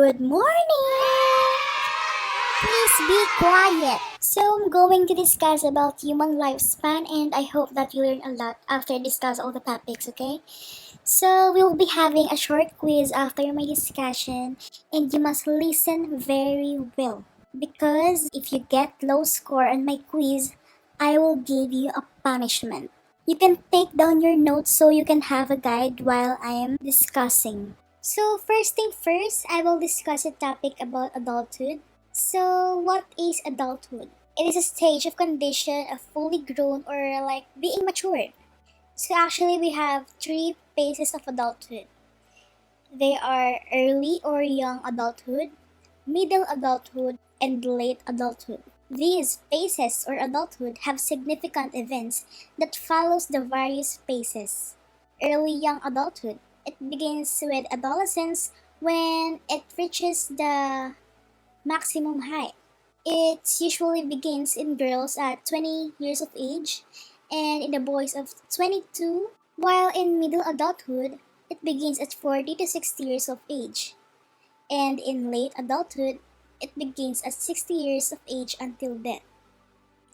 Good morning! Please be quiet. So I'm going to discuss about human lifespan and I hope that you learn a lot after discuss all the topics, okay? So we'll be having a short quiz after my discussion and you must listen very well because if you get low score on my quiz, I will give you a punishment. You can take down your notes so you can have a guide while I am discussing. So first thing first, I will discuss a topic about adulthood. So what is adulthood? It is a stage of condition of fully grown or like being matured. So actually we have three phases of adulthood. They are early or young adulthood, middle adulthood, and late adulthood. These phases or adulthood have significant events that follows the various phases. Early young adulthood. It begins with adolescence when it reaches the maximum height. It usually begins in girls at 20 years of age and in the boys of 22, while in middle adulthood, it begins at 40 to 60 years of age. And in late adulthood, it begins at 60 years of age until death.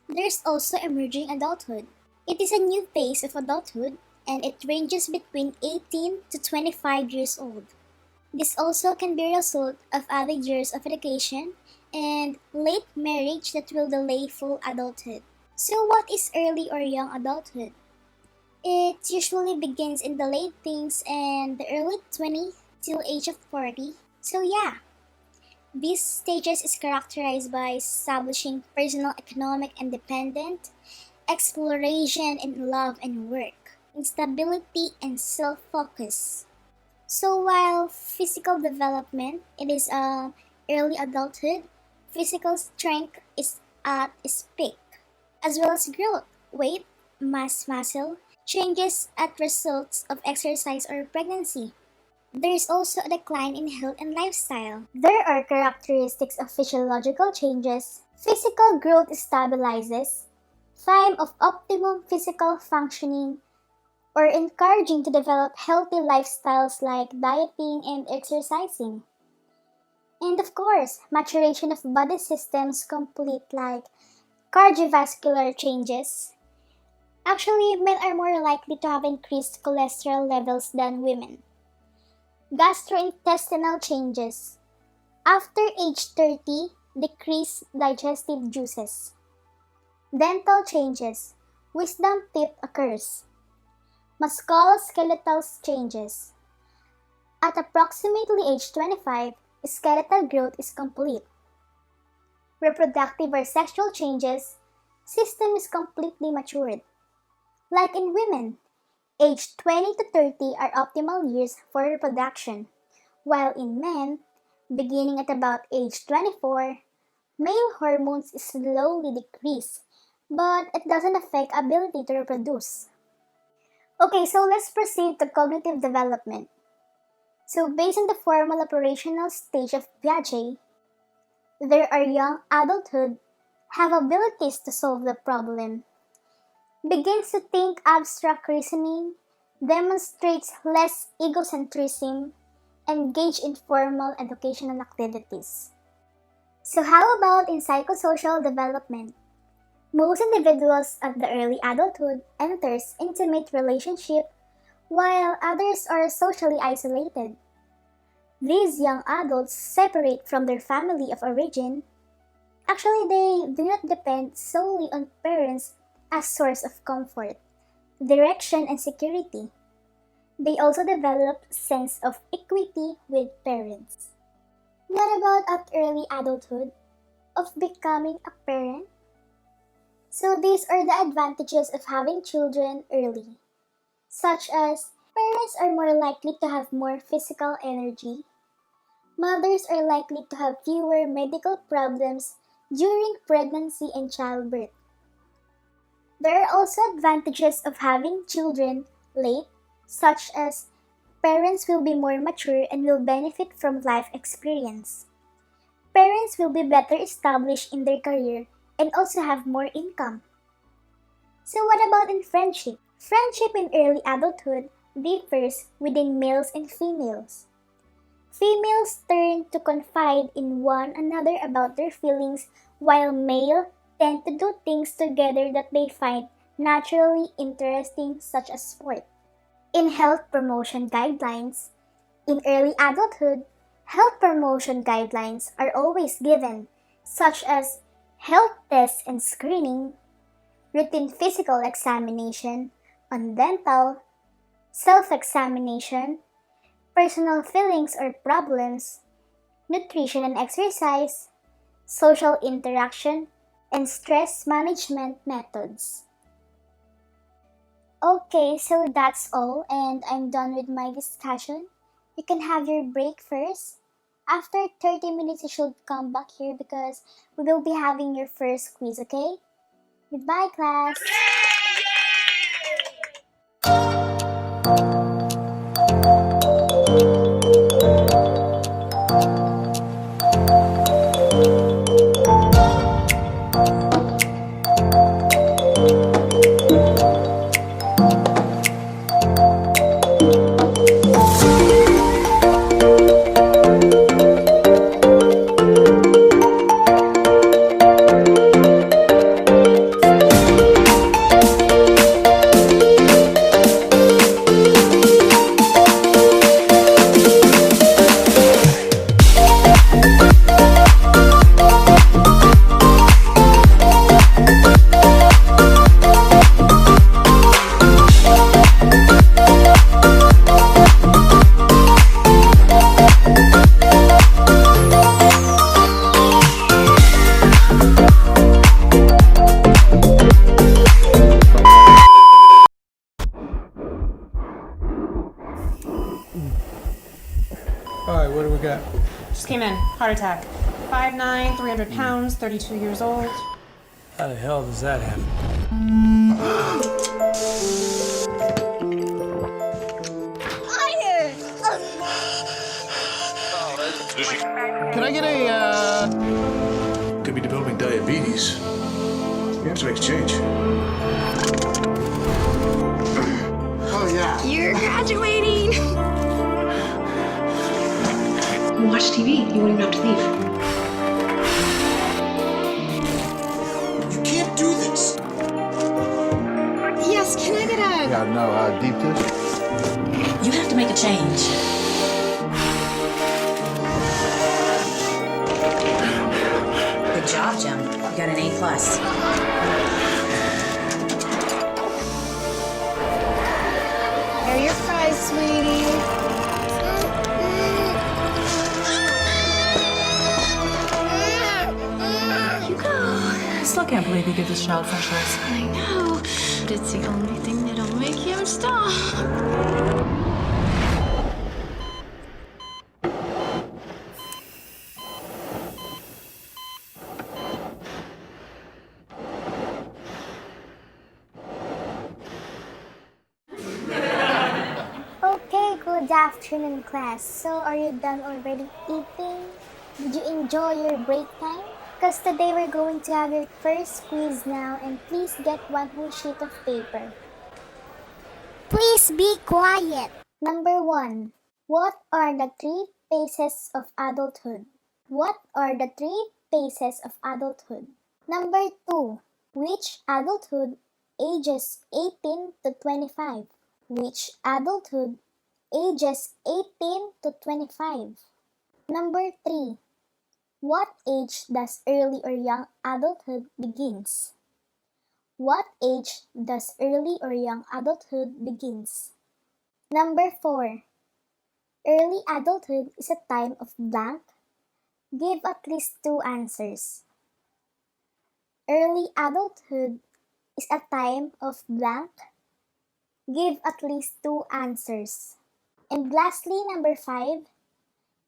There's also emerging adulthood. It is a new phase of adulthood and it ranges between 18 to 25 years old. This also can be a result of added years of education and late marriage that will delay full adulthood. So what is early or young adulthood? It usually begins in the late teens and the early 20s till age of 40. So yeah, these stages is characterized by establishing personal economic independence, exploration in love and work, instability and self-focus. So while physical development, it is early adulthood, physical strength is at its peak, as well as growth, weight, mass muscle, changes at results of exercise or pregnancy. There is also a decline in health and lifestyle. There are characteristics of physiological changes. Physical growth stabilizes, time of optimum physical functioning, or encouraging to develop healthy lifestyles like dieting and exercising. And of course, maturation of body systems complete like cardiovascular changes. Actually, men are more likely to have increased cholesterol levels than women. Gastrointestinal changes. After age 30, decreased digestive juices. Dental changes. Wisdom teeth occurs. Musculoskeletal changes. At approximately age 25, skeletal growth is complete. Reproductive or sexual changes, system is completely matured. Like in women, age 20 to 30 are optimal years for reproduction, while in men, beginning at about age 24, male hormones slowly decrease, but it doesn't affect ability to reproduce. Okay, so let's proceed to cognitive development. So based on the formal operational stage of Piaget, there are young adulthood, have abilities to solve the problem, begins to think abstract reasoning, demonstrates less egocentrism, engage in formal educational activities. So how about in psychosocial development? Most individuals at the early adulthood enters intimate relationship while others are socially isolated. These young adults separate from their family of origin. Actually, they do not depend solely on parents as source of comfort, direction, and security. They also develop sense of equity with parents. What about at early adulthood of becoming a parent? So these are the advantages of having children early, such as parents are more likely to have more physical energy, mothers are likely to have fewer medical problems during pregnancy and childbirth. There are also advantages of having children late, such as parents will be more mature and will benefit from life experience. Parents will be better established in their career and also have more income. So what about in friendship? Friendship in early adulthood differs within males and females. Females turn to confide in one another about their feelings, while males tend to do things together that they find naturally interesting, such as sport. In health promotion guidelines, in early adulthood, health promotion guidelines are always given, such as health tests and screening, routine physical examination, on dental, self-examination, personal feelings or problems, nutrition and exercise, social interaction, and stress management methods. Okay, so that's all, and I'm done with my discussion. You can have your break first. After 30 minutes, you should come back here because we will be having your first quiz, okay? Goodbye, class! Alright, what do we got? Just came in. Heart attack. 5'9", 300 pounds, 32 years old. How the hell does that happen? Can I get a, Could be developing diabetes. You have to make a change. Oh, yeah. You're graduating! Watch TV. You won't even have to leave. You can't do this. Yes, can I get a... Yeah, no, deep dish. You have to make a change. Good job, Jim. You got an A+. Here are your fries, sweetie. I still can't believe you give this child French fries. I know, but it's the only thing that'll make him stop. Okay, good afternoon, class. So, are you done already eating? Did you enjoy your break time? Because today we're going to have your first quiz now, and please get one whole sheet of paper. Please be quiet. Number 1. What are the 3 phases of adulthood? What are the 3 phases of adulthood? Number 2. Which adulthood ages 18 to 25? Which adulthood ages 18 to 25? Number 3. What age does early or young adulthood begins? What age does early or young adulthood begins? Number 4. Early adulthood is a time of blank. Give at least 2 answers. Early adulthood is a time of blank. Give at least 2 answers. And lastly, number 5.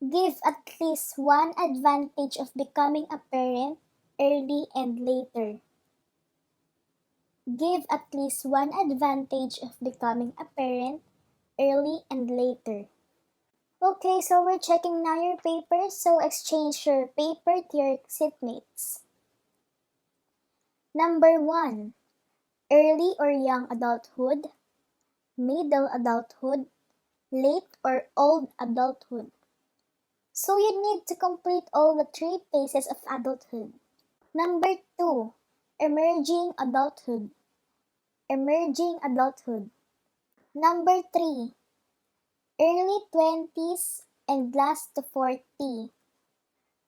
Give at least 1 advantage of becoming a parent early and later. Give at least 1 advantage of becoming a parent early and later. Okay, so we're checking now your papers, so exchange your paper to your seatmates. Number 1. Early or young adulthood, middle adulthood, late or old adulthood. So you need to complete all the 3 phases of adulthood. Number 2, emerging adulthood. Emerging adulthood. Number 3, early 20s and last to 40.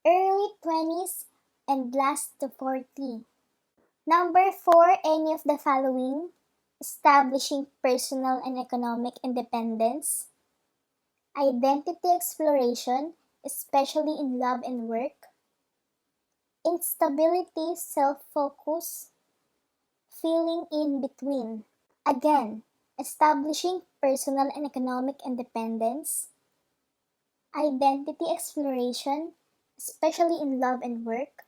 Early 20s and last to 40. Number 4, any of the following: establishing personal and economic independence, identity exploration, especially in love and work, instability, self-focus, feeling in between. Again, establishing personal and economic independence, identity exploration, especially in love and work,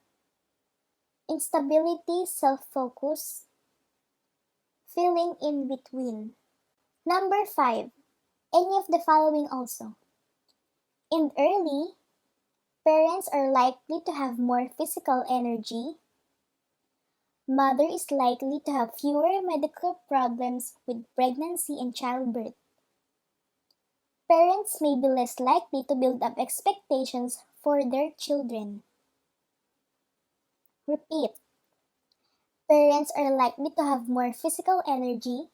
instability, self-focus, feeling in between. Number 5, any of the following also. In early, parents are likely to have more physical energy. Mother is likely to have fewer medical problems with pregnancy and childbirth. Parents may be less likely to build up expectations for their children. Repeat. Parents are likely to have more physical energy.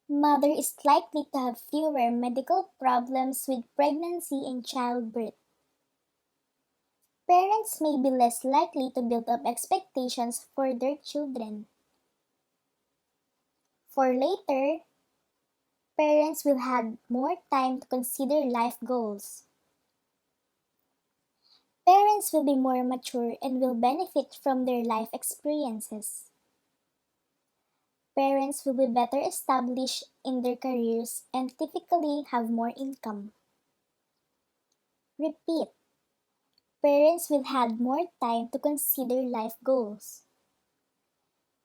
Mother is likely to have fewer medical problems with pregnancy and childbirth. Parents may be less likely to build up expectations for their children. For later, parents will have more time to consider life goals. Parents will be more mature and will benefit from their life experiences. Parents will be better established in their careers and typically have more income. Repeat. Parents will have more time to consider life goals.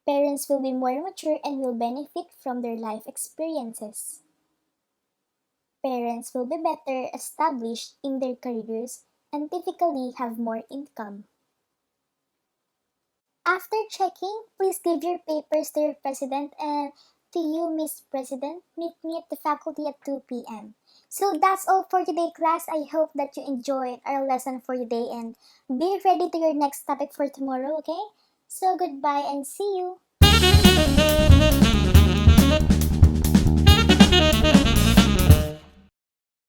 Parents will be more mature and will benefit from their life experiences. Parents will be better established in their careers and typically have more income. After checking, please give your papers to your president, and to you, Miss President, meet me at the faculty at 2 p.m. So that's all for today, class. I hope that you enjoyed our lesson for today and be ready to your next topic for tomorrow, okay? So goodbye and see you.